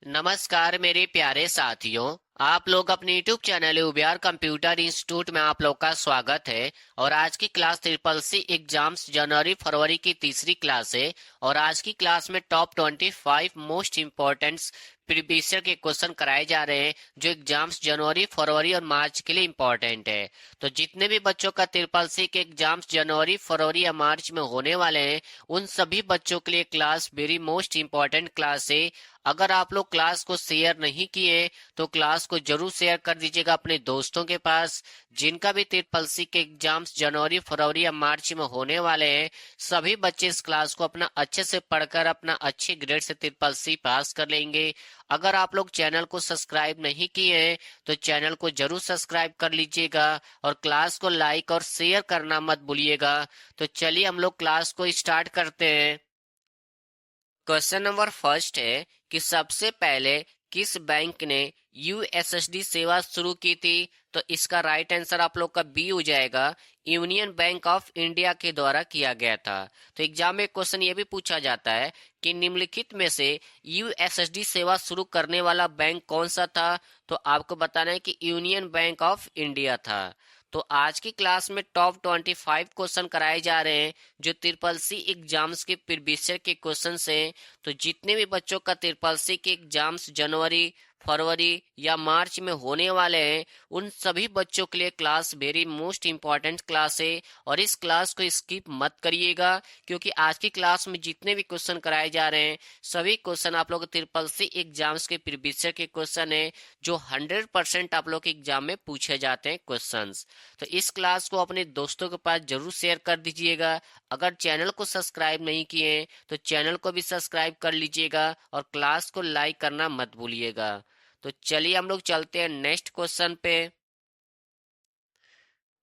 नमस्कार मेरे प्यारे साथियों। आप लोग अपने यूट्यूब चैनल उबियार कंप्यूटर इंस्टीट्यूट में आप लोग का स्वागत है। और आज की क्लास ट्रिपल सी एग्जाम्स जनवरी फरवरी की तीसरी क्लास है। और आज की क्लास में top 25 most important previous year के क्वेश्चन कराए जा रहे हैं जो एग्जाम्स जनवरी फरवरी और मार्च के लिए इम्पोर्टेंट है। तो जितने भी बच्चों का ट्रिपल सी के एग्जाम्स जनवरी फरवरी या मार्च में होने वाले हैं उन सभी बच्चों के लिए class very most important class है। अगर आप लोग क्लास को शेयर नहीं किए तो क्लास को जरूर शेयर कर दीजिएगा अपने दोस्तों के पास। जिनका भी ट्रिपल सी के एग्जाम्स जनवरी फरवरी या मार्च में होने वाले हैं सभी बच्चे इस क्लास को अपना अच्छे से पढ़कर अपना अच्छे ग्रेड से ट्रिपल सी पास कर लेंगे। अगर आप लोग चैनल को सब्सक्राइब नहीं किए हैं तो चैनल को जरूर सब्सक्राइब कर लीजिएगा और क्लास को लाइक और शेयर करना मत भूलिएगा। तो चलिए हम लोग क्लास को स्टार्ट करते हैं। क्वेश्चन नंबर फर्स्ट है कि सबसे पहले किस बैंक ने यूएसएसडी सेवा शुरू की थी। तो इसका राइट आंसर आप लोग का बी हो जाएगा, यूनियन बैंक ऑफ इंडिया के द्वारा किया गया था। तो एग्जाम में क्वेश्चन ये भी पूछा जाता है कि निम्नलिखित में से यूएसएसडी सेवा शुरू करने वाला बैंक कौन सा था। तो आपको बताना है कि यूनियन बैंक ऑफ इंडिया था। तो आज की क्लास में टॉप 25 क्वेश्चन कराए जा रहे हैं जो ट्रिपल सी एग्जाम्स के प्रीवियस ईयर के क्वेश्चन हैं। तो जितने भी बच्चों का ट्रिपल सी के एग्जाम्स जनवरी फरवरी या मार्च में होने वाले हैं उन सभी बच्चों के लिए class very most important class है। और इस क्लास को स्किप मत करिएगा क्योंकि आज की क्लास में जितने भी क्वेश्चन कराए जा रहे हैं सभी क्वेश्चन आप लोग ट्रिपल सी एग्जाम्स के प्रीवियस ईयर के क्वेश्चन है जो 100% आप लोग के एग्जाम में पूछे जाते हैं क्वेश्चंस। तो इस क्लास को अपने दोस्तों के पास जरूर शेयर कर दीजिएगा। अगर चैनल को सब्सक्राइब नहीं किए हैं तो चैनल को भी सब्सक्राइब कर लीजिएगा और क्लास को लाइक करना मत भूलिएगा। तो चलिए हम लोग चलते हैं नेक्स्ट क्वेश्चन पे।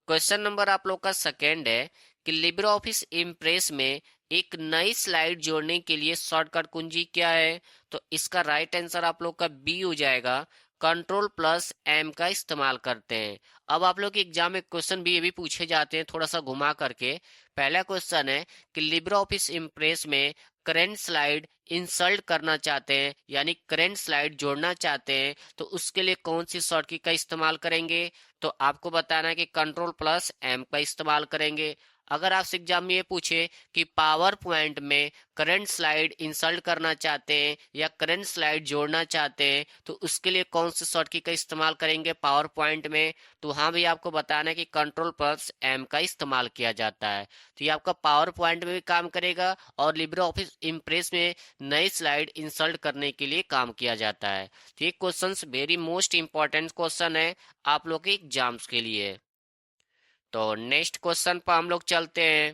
क्वेश्चन नंबर आप लोग का सेकेंड है कि लिब्रे ऑफिस इम्प्रेस में एक नई स्लाइड जोड़ने के लिए शॉर्टकट कुंजी क्या है। तो इसका राइट आंसर आप लोग का बी हो जाएगा, कंट्रोल प्लस एम का इस्तेमाल करते हैं। अब आप लोग के एग्जाम में क्वेश्चन भी ये भी पूछे जाते हैं थोड़ा सा घुमा करके। पहला क्वेश्चन है कि लिब्रे ऑफिस इम्प्रेस में करंट स्लाइड इंसर्ट करना चाहते हैं यानी करंट स्लाइड जोड़ना चाहते हैं तो उसके लिए कौन सी शॉर्टकट का इस्तेमाल करेंगे। तो आपको बताना है कि कंट्रोल प्लस एम का इस्तेमाल करेंगे। अगर आपसे एग्जाम में ये पूछे कि पावर पॉइंट में करंट स्लाइड इंसर्ट करना चाहते हैं या करंट स्लाइड जोड़ना चाहते हैं तो उसके लिए कौन सी शॉर्टकट का इस्तेमाल करेंगे पावर पॉइंट में, तो वहां भी आपको बताना है कि कंट्रोल प्लस एम का इस्तेमाल किया जाता है। तो ये आपका पावर पॉइंट में भी काम करेगा और लिब्रे ऑफिस इम्प्रेस में नई स्लाइड इंसर्ट करने के लिए काम किया जाता है। तो ये question very most important question है आप लोग के एग्जाम्स के लिए। तो नेक्स्ट क्वेश्चन पर हम लोग चलते हैं।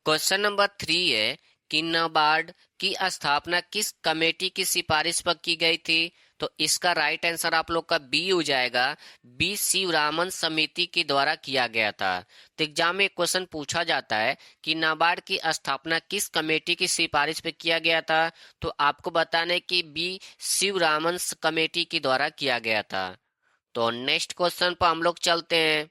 क्वेश्चन नंबर 3 है कि नाबार्ड की स्थापना किस कमेटी की सिफारिश पर की गई थी। तो इसका राइट आंसर आप लोग का बी हो जाएगा, बी शिवरामन समिति के द्वारा किया गया था। तो एग्जाम में क्वेश्चन पूछा जाता है कि नाबार्ड की स्थापना किस कमेटी की सिफारिश पे किया गया था। तो आपको बताना है कि बी शिवरामन कमेटी के द्वारा किया गया था। तो नेक्स्ट क्वेश्चन पर हम लोग चलते हैं।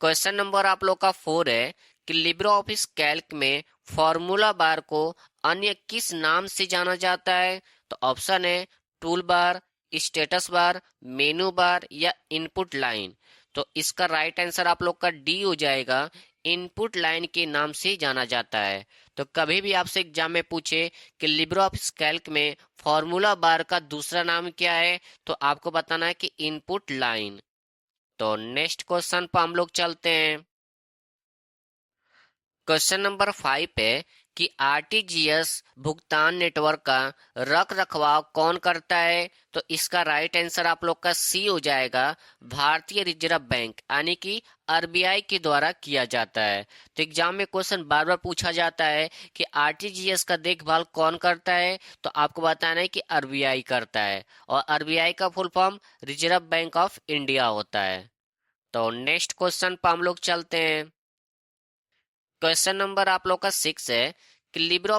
क्वेश्चन नंबर आप लोग का 4 है कि लिब्रे ऑफिस कैल्क में फॉर्मूला बार को अन्य किस नाम से जाना जाता है। तो ऑप्शन है टूल बार, स्टेटस बार, मेनू बार या इनपुट लाइन। तो इसका राइट आंसर आप लोग का डी हो जाएगा, इनपुट लाइन के नाम से जाना जाता है। तो कभी भी आपसे एग्जाम में पूछे कि लिब्रे ऑफिस कैल्क में फॉर्मूला बार का दूसरा नाम क्या है तो आपको बताना है कि इनपुट लाइन। तो नेक्स्ट क्वेश्चन पर हम लोग चलते हैं। क्वेश्चन नंबर 5 है कि आरटीजीएस भुगतान नेटवर्क का रख रखवाव कौन करता है। तो इसका राइट आंसर आप लोग का सी हो जाएगा, भारतीय रिजर्व बैंक यानी कि आरबीआई के द्वारा किया जाता है। तो एग्जाम में क्वेश्चन बार बार पूछा जाता है कि आरटीजीएस का देखभाल कौन करता है तो आपको बताना है कि आरबीआई करता है और आरबीआई का full form reserve bank of India होता है। तो नेक्स्ट क्वेश्चन पर हम लोग चलते हैं। क्वेश्चन नंबर आप लोग का 6 है कि लिब्रे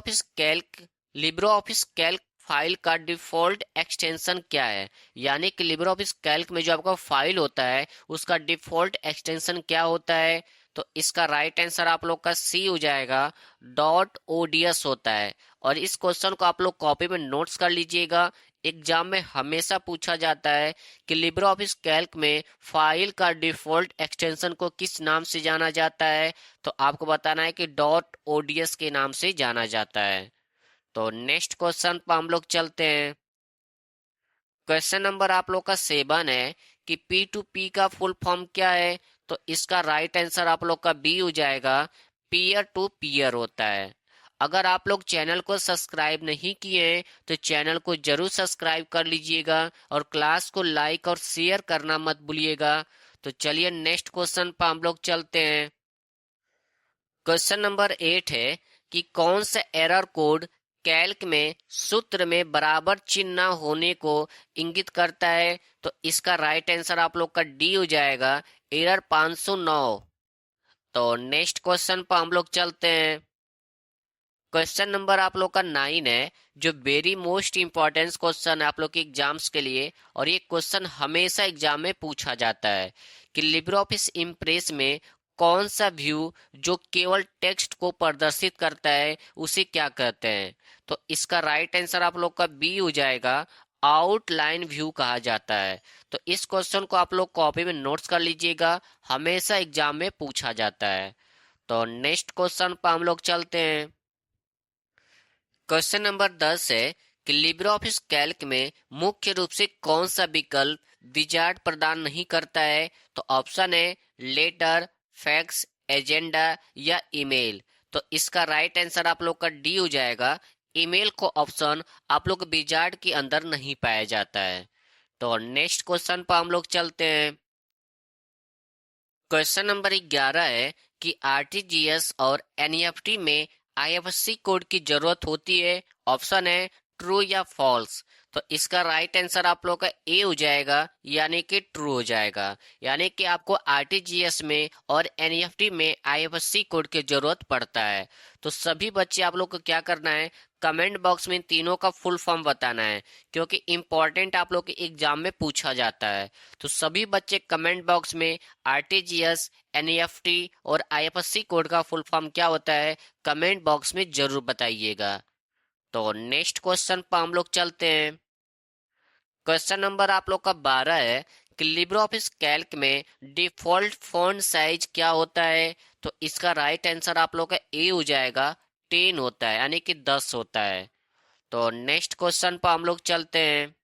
ऑफिस कैल्क फाइल का डिफॉल्ट एक्सटेंशन क्या है। यानी कि लिब्रे ऑफिस कैल्क में जो आपका फाइल होता है उसका डिफॉल्ट एक्सटेंशन क्या होता है। तो इसका राइट आंसर आप लोग का सी हो जाएगा, डॉट ओडीएस होता है। और इस क्वेश्चन को आप लोग कॉपी में नोट्स कर लीजिएगा। एग्जाम में हमेशा पूछा जाता है कि लिब्रे ऑफिस कैल्क में फाइल का डिफॉल्ट एक्सटेंशन को किस नाम से जाना जाता है, तो आपको बताना है कि डॉट ओडीएस के नाम से जाना जाता है। तो नेक्स्ट क्वेश्चन पर हम लोग चलते हैं। क्वेश्चन नंबर आप लोग का 7 है कि पी टू पी का फुल फॉर्म क्या है, तो इसका राइट आंसर आप लोग का बी हो जाएगा, पीयर टू पीयर होता है। अगर आप लोग चैनल को सब्सक्राइब नहीं किए हैं तो चैनल को जरूर सब्सक्राइब कर लीजिएगा और क्लास को लाइक और शेयर करना मत भूलिएगा। तो चलिए नेक्स्ट क्वेश्चन पर हम लोग चलते हैं। क्वेश्चन नंबर 8 है कि कौन सा एरर कोड कैल्क में सूत्र में बराबर चिन्ह न होने को इंगित करता है, तो इसका राइट आंसर आप लोग का डी हो जाएगा, एरर 509। तो नेक्स्ट क्वेश्चन पर हम लोग चलते हैं। क्वेश्चन नंबर आप लोग का 9 है, जो वेरी मोस्ट इंपॉर्टेंट क्वेश्चन है आप लोग के एग्जाम्स के लिए, और ये क्वेश्चन हमेशा एग्जाम में पूछा जाता है कि लिब्रे ऑफिस इम्प्रेस में कौन सा व्यू जो केवल टेक्स्ट को प्रदर्शित करता है उसे क्या कहते हैं, तो इसका राइट आंसर आप लोग का बी हो जाएगा, आउटलाइन व्यू कहा जाता है। तो इस क्वेश्चन को आप लोग कॉपी में नोट्स कर लीजिएगा, हमेशा एग्जाम में पूछा जाता है। तो नेक्स्ट क्वेश्चन पर हम लोग चलते हैं। क्वेश्चन नंबर 10 है कि लिब्रे ऑफिस कैल्क में मुख्य रूप से कौन सा विकल्प विजार्ड प्रदान नहीं करता है, तो ऑप्शन है लेटर, फैक्स, एजेंडा या ईमेल। तो इसका राइट आंसर आप लोग का डी हो जाएगा, ईमेल को ऑप्शन आप लोग विजार्ड के अंदर नहीं पाया जाता है। तो नेक्स्ट क्वेश्चन पर हम लोग चलते हैं। क्वेश्चन नंबर 11 है कि आरटीजीएस और एनईएफटी में आईएफएससी कोड की जरूरत होती है, ऑप्शन है ट्रू या फॉल्स। तो इसका राइट आंसर आप लोग का ए हो जाएगा, यानी कि ट्रू हो जाएगा, यानी कि आपको आरटीजीएस में और एनईएफटी में आईएफएससी कोड की जरूरत पड़ता है। तो सभी बच्चे आप लोग को क्या करना है, कमेंट बॉक्स में तीनों का फुल फॉर्म बताना है, क्योंकि इंपॉर्टेंट आप लोग के एग्जाम में पूछा जाता है। तो सभी बच्चे कमेंट बॉक्स में आरटीजीएस, एनईएफटी और आईएफएससी कोड का फुल फॉर्म क्या होता है कमेंट बॉक्स में जरूर बताइएगा। तो नेक्स्ट क्वेश्चन पर हम लोग चलते हैं। क्वेश्चन नंबर आप लोग का 12 है कि लिब्रे ऑफिस कैल्क में डिफॉल्ट फॉन्ट साइज क्या होता है, तो इसका राइट आंसर आप लोग का ए हो जाएगा, 10 होता है, यानी कि 10 होता है। तो नेक्स्ट क्वेश्चन पर हम लोग चलते हैं।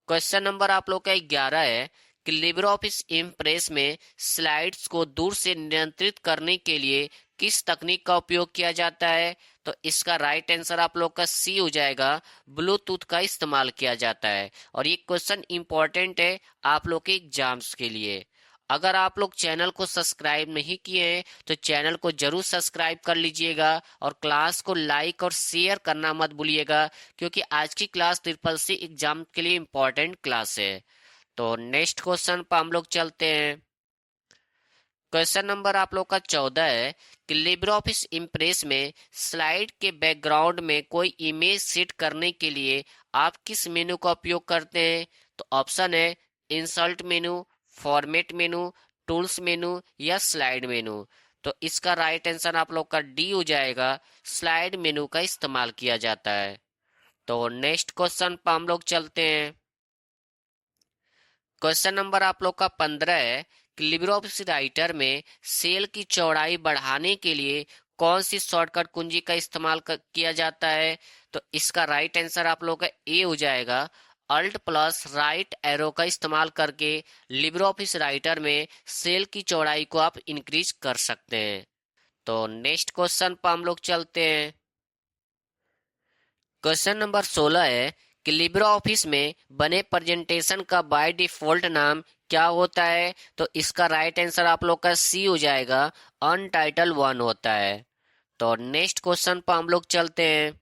क्वेश्चन नंबर आप लोग का 11 है कि लिब्रे ऑफिस इम्प्रेस में स्लाइड्स को दूर से नियंत्रित करने के लिए किस तकनीक का उपयोग किया जाता है, तो इसका राइट आंसर आप लोग का सी हो जाएगा, ब्लूटूथ का इस्तेमाल किया जाता है। और ये क्वेश्चन इंपॉर्टेंट है आप लोग के एग्जाम्स के लिए। अगर आप लोग चैनल को सब्सक्राइब नहीं किए हैं तो चैनल को जरूर सब्सक्राइब कर लीजिएगा और क्लास को लाइक और शेयर करना मत भूलिएगा, क्योंकि आज की क्लास ट्रिपल सी एग्जाम के लिए इंपॉर्टेंट क्लास है। तो नेक्स्ट क्वेश्चन पर हम लोग चलते हैं। क्वेश्चन नंबर आप लोग का 14 है कि लिब्रे ऑफिस इम्प्रेस में स्लाइड के बैकग्राउंड में कोई इमेज सेट करने के लिए आप किस मेनू का उपयोग करते हैं, तो ऑप्शन है इंसर्ट मेनू, फॉर्मेट मेनू, टूल्स मेनू या स्लाइड मेनू। तो इसका राइट आंसर आप लोग का डी हो जाएगा, स्लाइड मेनू का इस्तेमाल किया जाता है। तो नेक्स्ट क्वेश्चन पर हम लोग चलते हैं। क्वेश्चन नंबर आप लोग का 15 है कि लिब्रे ऑफिस राइटर में सेल की चौड़ाई बढ़ाने के लिए कौन सी शॉर्टकट कुंजी का इस्तेमाल किया जाता है, तो इसका राइट आंसर आप लोग का ए हो जाएगा, अल्ट प्लस राइट एरो का इस्तेमाल करके लिब्रे ऑफिस राइटर में सेल की चौड़ाई को आप इंक्रीज कर सकते हैं। तो नेक्स्ट क्वेश्चन पर हम लोग चलते हैं। क्वेश्चन नंबर 16 है कि लिब्रे ऑफिस में बने प्रेजेंटेशन का बाय डिफॉल्ट नाम क्या होता है, तो इसका राइट आंसर आप लोग का सी हो जाएगा, अनटाइटल 1 होता है। तो नेक्स्ट क्वेश्चन पर हम लोग चलते हैं।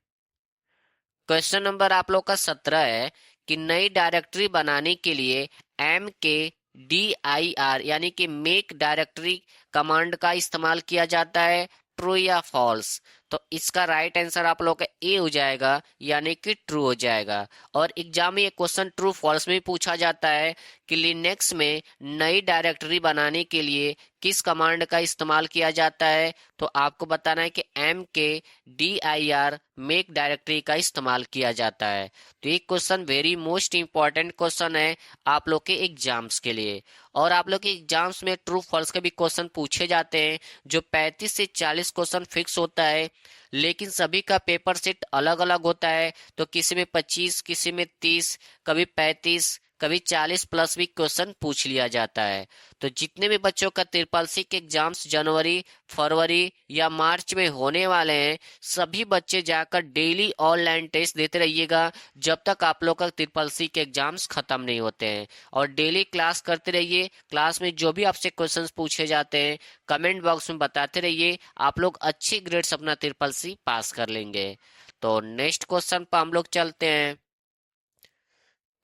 क्वेश्चन नंबर आप लोग का 17 है कि नई डायरेक्टरी बनाने के लिए MKDIR यानी कि मेक डायरेक्टरी कमांड का इस्तेमाल किया जाता है, ट्रू या फॉल्स। तो इसका राइट आंसर आप लोग का ए हो जाएगा, यानी कि ट्रू हो जाएगा। और एग्जाम में ये क्वेश्चन ट्रू फॉल्स में पूछा जाता है कि लिनक्स में नई डायरेक्टरी बनाने के लिए किस कमांड का इस्तेमाल किया जाता है। तो आपको बताना है कि mkdir मेक डायरेक्टरी का इस्तेमाल किया जाता है। तो ये question very most important question है आप लोग के एग्जाम्स के लिए। और आप लोग के एग्जाम्स में ट्रू फॉल्स के भी क्वेश्चन पूछे जाते हैं, जो 35 से 40 क्वेश्चन फिक्स होता है, लेकिन सभी का पेपर सेट अलग अलग होता है। तो किसी में 25, किसी में 30, कभी 35, कभी 40 प्लस भी क्वेश्चन पूछ लिया जाता है। तो जितने भी बच्चों का ट्रिपल सी के एग्जाम्स जनवरी, फरवरी या मार्च में होने वाले हैं, सभी बच्चे जाकर डेली ऑनलाइन टेस्ट देते रहिएगा जब तक आप लोग का ट्रिपल सी के एग्जाम्स खत्म नहीं होते हैं। और डेली क्लास करते रहिए। क्लास में जो भी आपसे क्वेश्चंस पूछे जाते हैं कमेंट बॉक्स में बताते रहिए। आप लोग अच्छी ग्रेड्स अपना ट्रिपल सी पास कर लेंगे। तो नेक्स्ट क्वेश्चन पर हम लोग चलते हैं।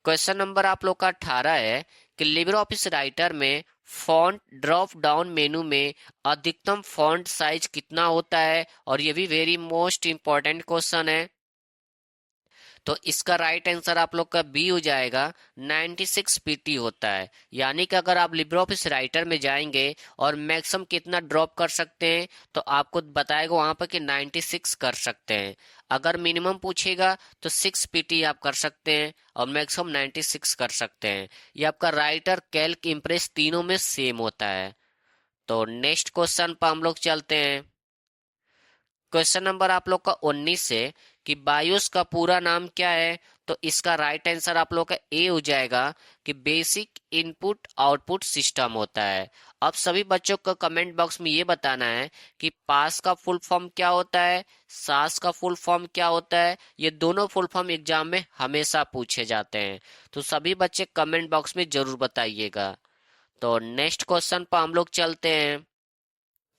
क्वेश्चन नंबर आप लोग का 18 है कि लिब्रे ऑफिस राइटर में फॉन्ट ड्रॉप डाउन मेनू में अधिकतम फॉन्ट साइज कितना होता है। और ये भी वेरी मोस्ट इंपॉर्टेंट क्वेश्चन है। तो इसका राइट आंसर आप लोग का बी हो जाएगा, 96 पीटी होता है। यानी कि अगर आप लिब्रे ऑफिस राइटर में जाएंगे और मैक्सिमम कितना ड्रॉप कर सकते हैं, तो आपको बताएगा वहां पर कि 96 कर सकते हैं। अगर मिनिमम पूछेगा तो 6 पीटी आप कर सकते हैं और मैक्सिमम 96 कर सकते हैं। ये आपका राइटर, कैल्क, इम्प्रेस तीनों में सेम होता है। तो नेक्स्ट क्वेश्चन पर हम लोग चलते हैं। क्वेश्चन नंबर आप लोग का 19 है कि बायोस का पूरा नाम क्या है। तो इसका राइट आंसर आप लोग का ए हो जाएगा कि बेसिक इनपुट आउटपुट सिस्टम होता है। अब सभी बच्चों को कमेंट बॉक्स में ये बताना है कि पास का फुल फॉर्म क्या होता है, सास का फुल फॉर्म क्या होता है। ये दोनों फुल फॉर्म एग्जाम में हमेशा पूछे जाते हैं। तो सभी बच्चे कमेंट बॉक्स में जरूर बताइएगा। तो नेक्स्ट क्वेश्चन पर हम लोग चलते हैं।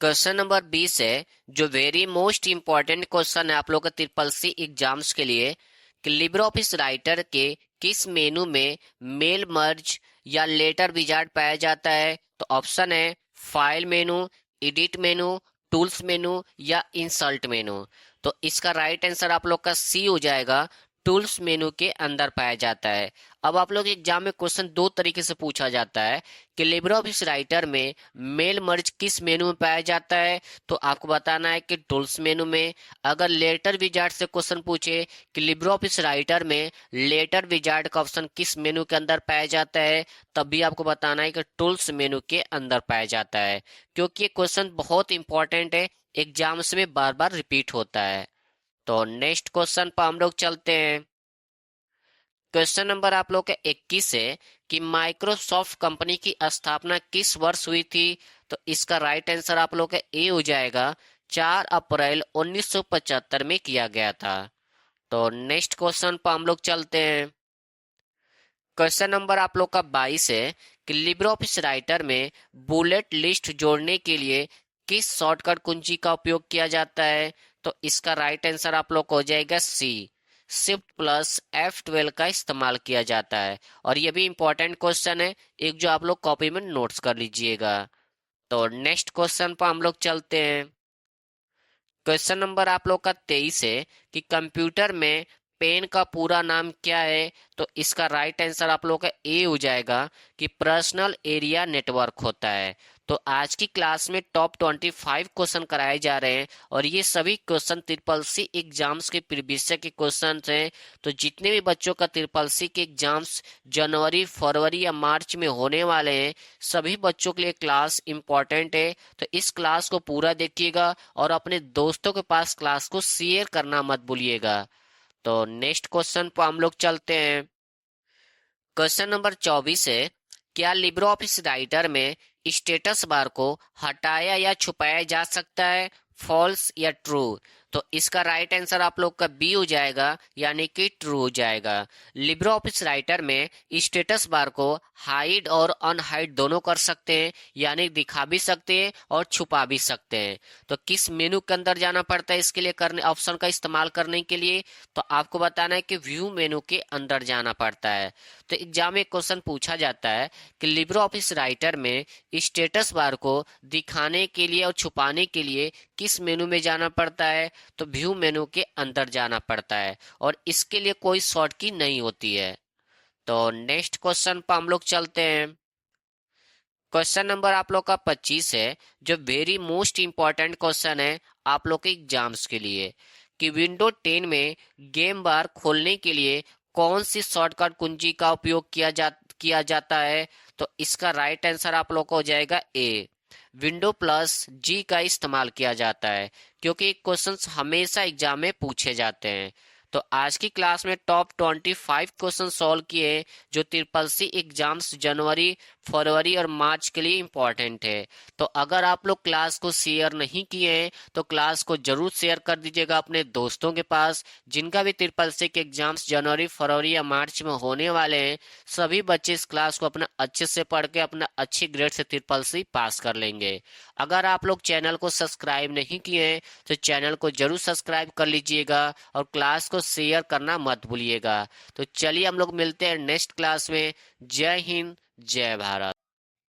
क्वेश्चन नंबर 20 है, जो वेरी मोस्ट इंपॉर्टेंट क्वेश्चन है आप लोग का ट्रिपल सी एग्जाम्स के लिए, कि लिब्रे ऑफिस राइटर के किस मेनू में मेल मर्ज या लेटर विजार्ड पाया जाता है। तो ऑप्शन है फाइल मेनू, एडिट मेनू, टूल्स मेनू या इंसर्ट मेनू। तो इसका राइट आंसर आप लोग का सी हो जाएगा, टूल्स मेनू के अंदर पाया जाता है। अब आप लोग एग्जाम में क्वेश्चन दो तरीके से पूछा जाता है कि लिब्रे ऑफिस राइटर में मेल मर्ज किस मेनू में पाया जाता है। तो आपको बताना है कि टूल्स मेनू में। अगर लेटर विजार्ड से क्वेश्चन पूछे कि लिब्रे ऑफिस राइटर में लेटर विजार्ड का ऑप्शन किस मेनू के अंदर पाया जाता है, तब भी आपको बताना है कि टूल्स मेनू के अंदर पाया जाता है, क्योंकि ये क्वेश्चन बहुत इंपॉर्टेंट है, एग्जाम्स में बार बार रिपीट होता है। तो नेक्स्ट क्वेश्चन पर हम लोग चलते हैं। क्वेश्चन नंबर आप लोग का 21 है कि माइक्रोसॉफ्ट कंपनी की स्थापना किस वर्ष हुई थी। तो इसका राइट आंसर आप लोग का ए हो जाएगा, 4 अप्रैल 1975 में किया गया था। तो नेक्स्ट क्वेश्चन पर हम लोग चलते हैं। क्वेश्चन नंबर आप लोग का 22 है कि लिब्रे ऑफिस राइटर में बुलेट लिस्ट जोड़ने के लिए किस शॉर्टकट कुंजी का उपयोग किया जाता है। तो इसका राइट आंसर आप लोग को हो जाएगा सी, शिफ्ट प्लस F12 का इस्तेमाल किया जाता है। और ये भी इंपॉर्टेंट क्वेश्चन है, एक जो आप लोग कॉपी में नोट्स कर लीजिएगा। तो नेक्स्ट क्वेश्चन पर हम लोग चलते हैं। क्वेश्चन नंबर आप लोग का 23 है कि कंप्यूटर में पेन का पूरा नाम क्या है। तो इसका राइट आंसर आप लोग का ए हो जाएगा कि पर्सनल एरिया नेटवर्क होता है। तो आज की क्लास में टॉप 25 क्वेश्चन कराए जा रहे हैं और ये सभी क्वेश्चन ट्रिपल सी एग्जाम्स के प्रीवियस के क्वेश्चन हैं। तो जितने भी बच्चों का ट्रिपल सी के एग्जाम्स जनवरी, फरवरी या मार्च में होने वाले हैं, सभी बच्चों के लिए क्लास इंपॉर्टेंट है। तो इस क्लास को पूरा देखिएगा और अपने दोस्तों के पास क्लास को शेयर करना मत भूलिएगा। तो नेक्स्ट क्वेश्चन पर हम लोग चलते हैं। क्वेश्चन नंबर 24 है, क्या लिब्रे ऑफिस राइटर में स्टेटस बार को हटाया या छुपाया जा सकता है, फॉल्स या ट्रू। तो इसका राइट आंसर आप लोग का बी हो जाएगा, यानी कि ट्रू हो जाएगा। लिब्रे ऑफिस राइटर में स्टेटस बार को हाइड और अनहाइड दोनों कर सकते हैं, यानी दिखा भी सकते हैं और छुपा भी सकते हैं। तो किस मेनू के अंदर जाना पड़ता है इसके लिए, करने ऑप्शन का इस्तेमाल करने के लिए, तो आपको बताना है कि व्यू मेनू के अंदर जाना पड़ता है। तो एग्जाम में क्वेश्चन पूछा जाता है कि लिब्रे ऑफिस राइटर में स्टेटस बार को दिखाने के लिए और छुपाने के लिए किस मेनू में जाना पड़ता है। तो व्यू मेनू के अंदर जाना पड़ता है और इसके लिए कोई शॉर्ट की नहीं होती है। तो नेक्स्ट क्वेश्चन पर हम लोग चलते हैं। क्वेश्चन नंबर आप लोग का 25 है, जो वेरी मोस्ट इंपॉर्टेंट क्वेश्चन है आप लोग के एग्जाम्स के लिए, कि विंडो 10 में गेम बार खोलने के लिए कौन सी शॉर्टकट कुंजी का उपयोग किया जाता है। तो इसका राइट आंसर आप लोग को हो जाएगा ए, विंडो प्लस जी का इस्तेमाल किया जाता है, क्योंकि क्वेश्चंस हमेशा एग्जाम में पूछे जाते हैं। तो आज की क्लास में टॉप 25 क्वेश्चन सॉल्व किए जो ट्रिपल सी एग्जाम्स जनवरी, फरवरी और मार्च के लिए इम्पोर्टेंट है। तो अगर आप लोग क्लास को शेयर नहीं किए हैं तो क्लास को जरूर शेयर कर दीजिएगा अपने दोस्तों के पास, जिनका भी ट्रिपल सी के एग्जाम्स जनवरी, फरवरी या मार्च में होने वाले हैं। सभी बच्चे इस क्लास को अपना अच्छे से पढ़ के अपना अच्छी ग्रेड से ट्रिपल सी पास कर लेंगे। अगर आप लोग चैनल को सब्सक्राइब नहीं किए हैं तो चैनल को जरूर सब्सक्राइब कर लीजिएगा और क्लास को शेयर करना मत भूलिएगा। तो चलिए हम लोग मिलते हैं नेक्स्ट क्लास में। जय हिंद, जय भारत।